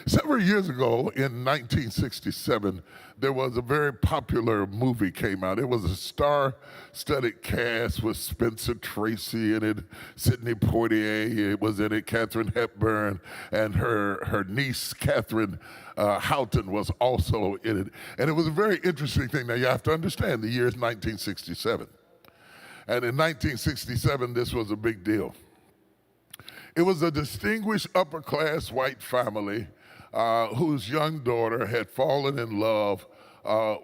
Several years ago in 1967, there was a very popular movie came out. It was a star-studded cast with Spencer Tracy in it, Sidney Poitier it was in it, Katharine Hepburn, and her niece, Catherine Houghton, was also in it. And it was a very interesting thing. Now, you have to understand, the year is 1967. And in 1967, this was a big deal. It was a distinguished upper-class white family whose young daughter had fallen in love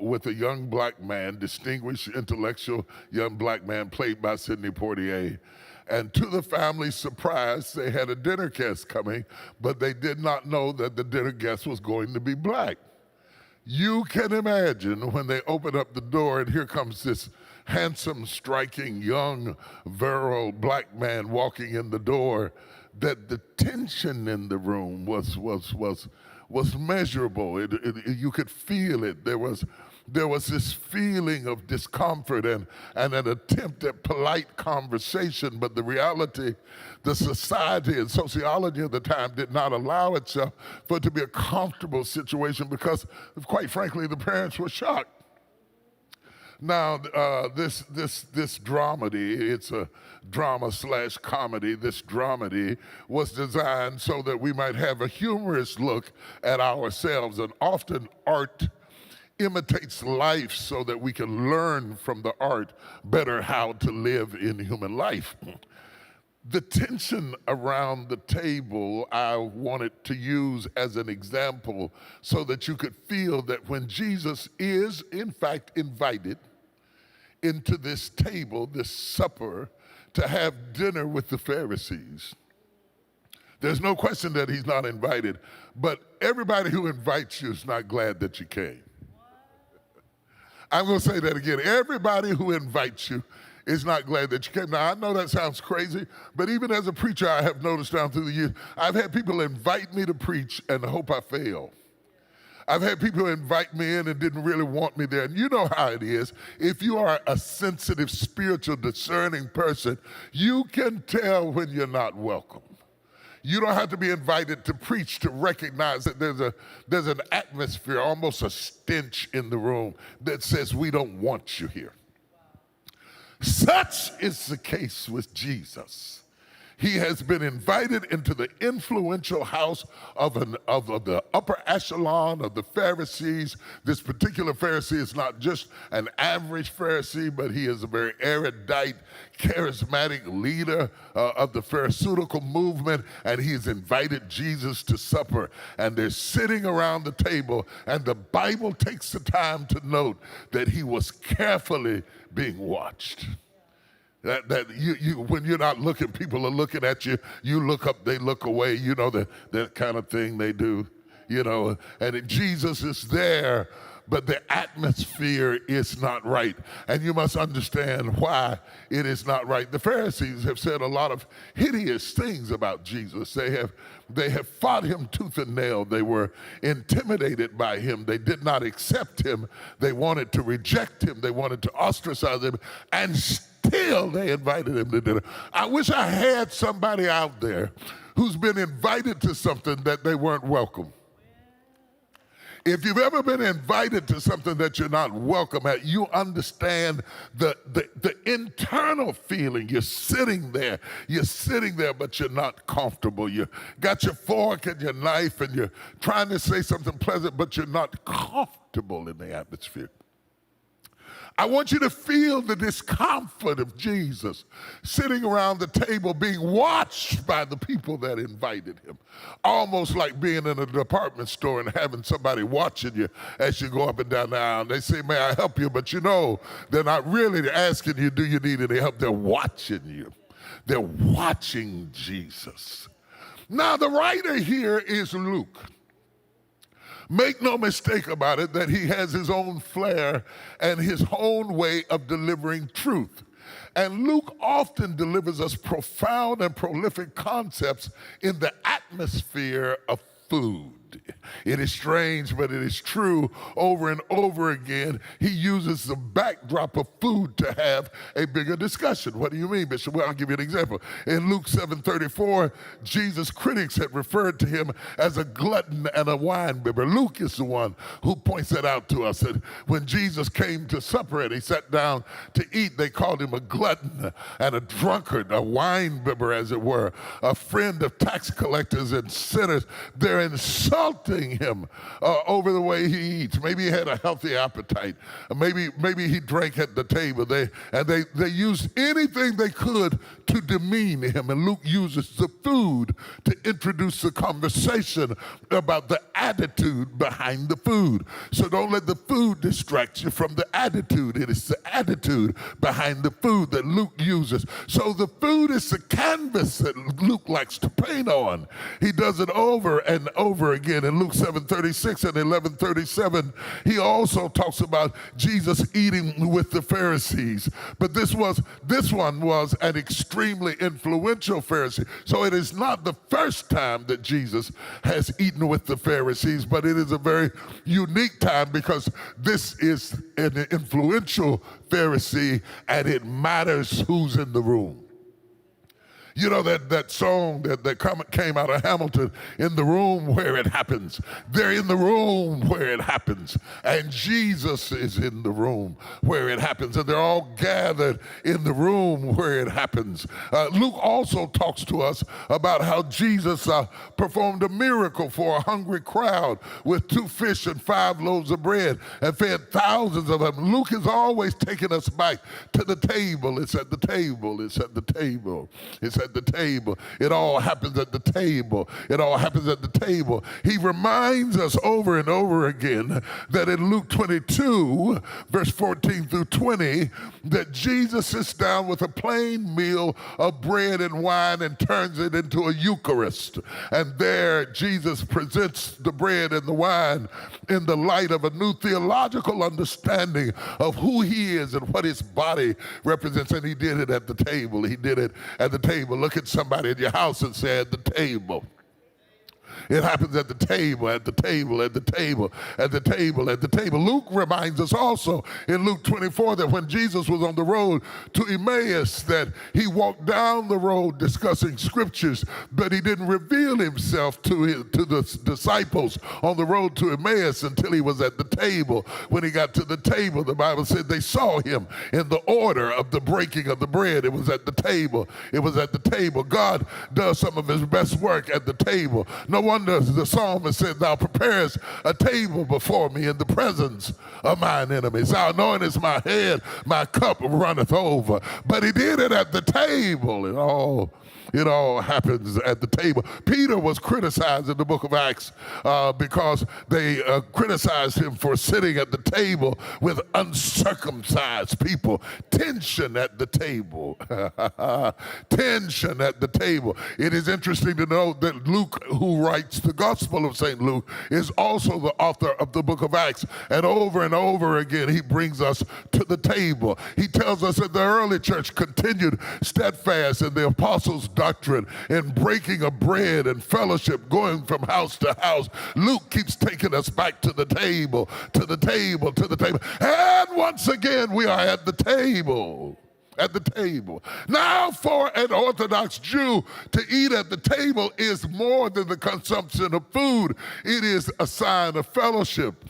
with a young black man, distinguished intellectual young black man played by Sidney Poitier. And to the family's surprise, they had a dinner guest coming, but they did not know that the dinner guest was going to be black. You can imagine when they open up the door and here comes this handsome, striking, young, virile black man walking in the door, that the tension in the room was measurable. You could feel it. There was this feeling of discomfort and an attempt at polite conversation, but the reality, the society and sociology of the time did not allow itself for it to be a comfortable situation because, quite frankly, the parents were shocked. Now, this dramedy, it's a drama/comedy, this dramedy was designed so that we might have a humorous look at ourselves, and often art imitates life so that we can learn from the art better how to live in human life. The tension around the table I wanted to use as an example so that you could feel that when Jesus is, in fact, invited into this table, this supper, to have dinner with the Pharisees, there's no question that he's not invited, but everybody who invites you is not glad that you came. I'm going to say that again. Everybody who invites you is not glad that you came. Now, I know that sounds crazy, but even as a preacher, I have noticed down through the years, I've had people invite me to preach and hope I fail. I've had people invite me in and didn't really want me there. And you know how it is. If you are a sensitive, spiritual, discerning person, you can tell when you're not welcome. You don't have to be invited to preach to recognize that there's an atmosphere, almost a stench in the room that says we don't want you here. Such is the case with Jesus. He has been invited into the influential house of the upper echelon of the Pharisees. This particular Pharisee is not just an average Pharisee, but he is a very erudite, charismatic leader of the Pharisaical movement, and he's invited Jesus to supper. And they're sitting around the table, and the Bible takes the time to note that he was carefully being watched. That you when you're not looking, people are looking at you. You look up, they look away. You know that kind of thing they do. You know, and Jesus is there, but the atmosphere is not right. And you must understand why it is not right. The Pharisees have said a lot of hideous things about Jesus. They have fought him tooth and nail. They were intimidated by him. They did not accept him. They wanted to reject him. They wanted to ostracize him. And still they invited him to dinner. I wish I had somebody out there who's been invited to something that they weren't welcome. If you've ever been invited to something that you're not welcome at, you understand the internal feeling. You're sitting there, but you're not comfortable. You got your fork and your knife, and you're trying to say something pleasant, but you're not comfortable in the atmosphere. I want you to feel the discomfort of Jesus sitting around the table being watched by the people that invited him. Almost like being in a department store and having somebody watching you as you go up and down the aisle. And they say, may I help you? But you know, they're not really asking you, do you need any help? They're watching you. They're watching Jesus. Now, the writer here is Luke. Make no mistake about it that he has his own flair and his own way of delivering truth. And Luke often delivers us profound and prolific concepts in the atmosphere of food. It is strange, but it is true. Over and over again, he uses the backdrop of food to have a bigger discussion. What do you mean, Bishop? Well, I'll give you an example. In Luke 7:34, Jesus' critics had referred to him as a glutton and a wine bibber. Luke is the one who points that out to us. That when Jesus came to supper and he sat down to eat, they called him a glutton and a drunkard, a wine bibber, as it were, a friend of tax collectors and sinners. They're insulting him over the way he eats. Maybe he had a healthy appetite. Maybe he drank at the table. They used anything they could to demean him. And Luke uses the food to introduce the conversation about the attitude behind the food. So don't let the food distract you from the attitude. It is the attitude behind the food that Luke uses. So the food is the canvas that Luke likes to paint on. He does it over and over again. In Luke 7:36 and 11:37, he also talks about Jesus eating with the Pharisees. But this one was an extremely influential Pharisee. So it is not the first time that Jesus has eaten with the Pharisees, but it is a very unique time because this is an influential Pharisee and it matters who's in the room. You know that song that came out of Hamilton, in the room where it happens. They're in the room where it happens. And Jesus is in the room where it happens. And they're all gathered in the room where it happens. Luke also talks to us about how Jesus performed a miracle for a hungry crowd with 2 fish and 5 loaves of bread and fed thousands of them. Luke is always taking us back to the table. It's at the table. It's at the table. It's at the table. It all happens at the table. It all happens at the table. He reminds us over and over again that in Luke 22, verse 14 through 20, that Jesus sits down with a plain meal of bread and wine and turns it into a Eucharist. And there Jesus presents the bread and the wine in the light of a new theological understanding of who he is and what his body represents. And he did it at the table. He did it at the table. Look at somebody in your house and say, at the table. It happens at the table, at the table, at the table, at the table, at the table. Luke reminds us also in Luke 24 that when Jesus was on the road to Emmaus, that he walked down the road discussing scriptures, but he didn't reveal himself to the disciples on the road to Emmaus until he was at the table. When he got to the table, the Bible said they saw him in the order of the breaking of the bread. It was at the table. It was at the table. God does some of his best work at the table. No wonder the psalmist said, thou preparest a table before me in the presence of mine enemies. Thou anointest my head, my cup runneth over. But he did it at the table. It all happens at the table. Peter was criticized in the book of Acts because they criticized him for sitting at the table with uncircumcised people. Tension at the table. Tension at the table. It is interesting to note that Luke, who writes the Gospel of St. Luke, is also the author of the book of Acts. And over again, he brings us to the table. He tells us that the early church continued steadfast in the apostles' doctrine, in breaking of bread and fellowship, going from house to house. Luke keeps taking us back to the table, to the table, to the table. And once again, we are at the table. At the table. Now, for an Orthodox Jew, to eat at the table is more than the consumption of food. It is a sign of fellowship.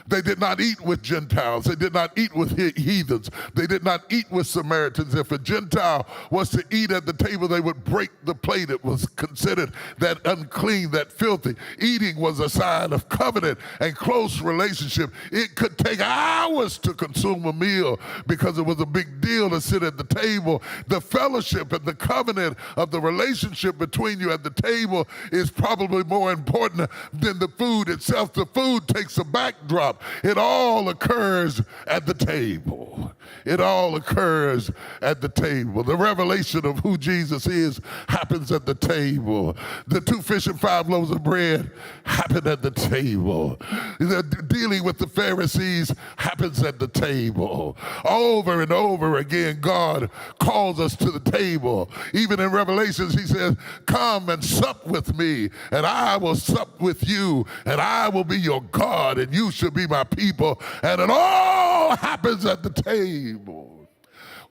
They did not eat with Gentiles. They did not eat with heathens. They did not eat with Samaritans. If a Gentile was to eat at the table, they would break the plate. It was considered that unclean, that filthy. Eating was a sign of covenant and close relationship. It could take hours to consume a meal because it was a big deal to sit at the table. The fellowship and the covenant of the relationship between you at the table is probably more important than the food itself. The food takes a backdrop. It all occurs at the table. It all occurs at the table. The revelation of who Jesus is happens at the table. The 2 fish and 5 loaves of bread happened at the table. The dealing with the Pharisees happens at the table. Over and over again, God calls us to the table. Even in Revelations, he says, come and sup with me, and I will sup with you, and I will be your God, and you shall be my people. And it all happens at the table.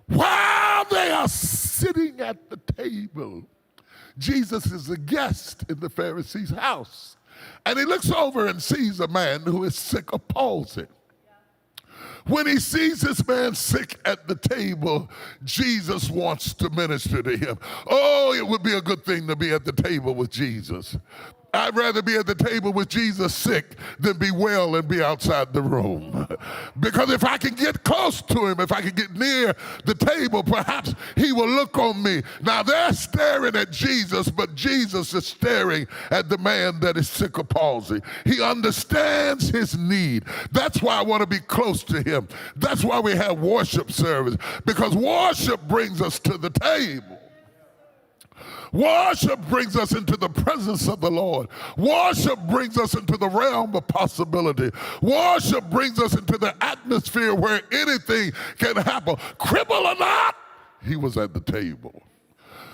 While they are sitting at the table, Jesus is a guest in the Pharisee's house. And he looks over and sees a man who is sick of palsy. When he sees this man sick at the table, Jesus wants to minister to him. Oh, it would be a good thing to be at the table with Jesus. I'd rather be at the table with Jesus sick than be well and be outside the room. Because if I can get close to him, if I can get near the table, perhaps he will look on me. Now they're staring at Jesus, but Jesus is staring at the man that is sick of palsy. He understands his need. That's why I want to be close to him. That's why we have worship service, because worship brings us to the table. Worship brings us into the presence of the Lord. Worship brings us into the realm of possibility. Worship brings us into the atmosphere where anything can happen. Cripple or not, he was at the table.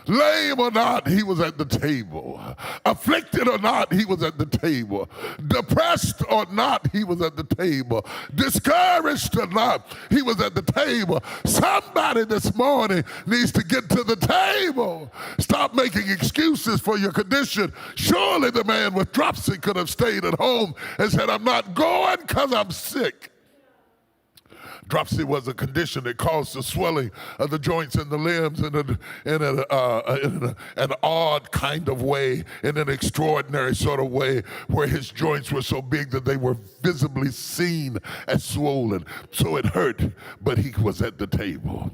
Lame or not, he was at the table. Afflicted or not, he was at the table. Depressed or not, he was at the table. Discouraged or not, he was at the table. Somebody this morning needs to get to the table. Stop making excuses for your condition. Surely the man with dropsy could have stayed at home and said, I'm not going because I'm sick. Dropsy was a condition that caused the swelling of the joints and the limbs in an odd kind of way, in an extraordinary sort of way, where his joints were so big that they were visibly seen as swollen. So it hurt, but he was at the table.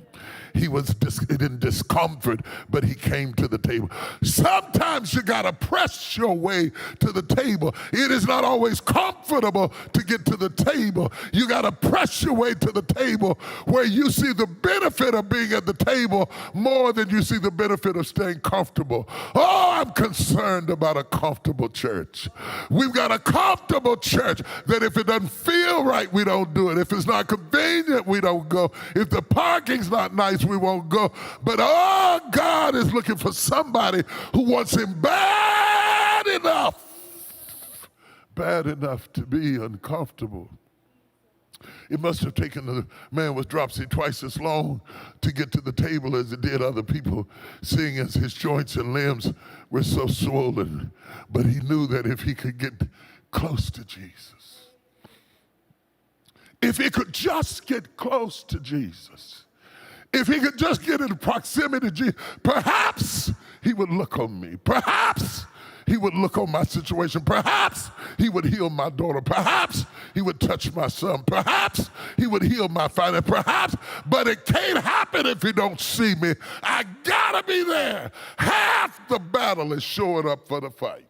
He was in discomfort, but he came to the table. Sometimes you got to press your way to the table. It is not always comfortable to get to the table. You got to press your way to the table where you see the benefit of being at the table more than you see the benefit of staying comfortable. Oh, I'm concerned about a comfortable church. We've got a comfortable church that if it doesn't feel right, we don't do it. If it's not convenient, we don't go. If the parking's not nice, we won't go. But oh, God is looking for somebody who wants him bad enough to be uncomfortable. It must have taken the man with dropsy twice as long to get to the table as it did other people, seeing as his joints and limbs were so swollen. But he knew that if he could get close to Jesus, if he could just get close to Jesus, if he could just get in proximity to Jesus, perhaps he would look on me. Perhaps he would look on my situation. Perhaps he would heal my daughter. Perhaps he would touch my son. Perhaps he would heal my finance. Perhaps, but it can't happen if he don't see me. I gotta be there. Half the battle is showing up for the fight.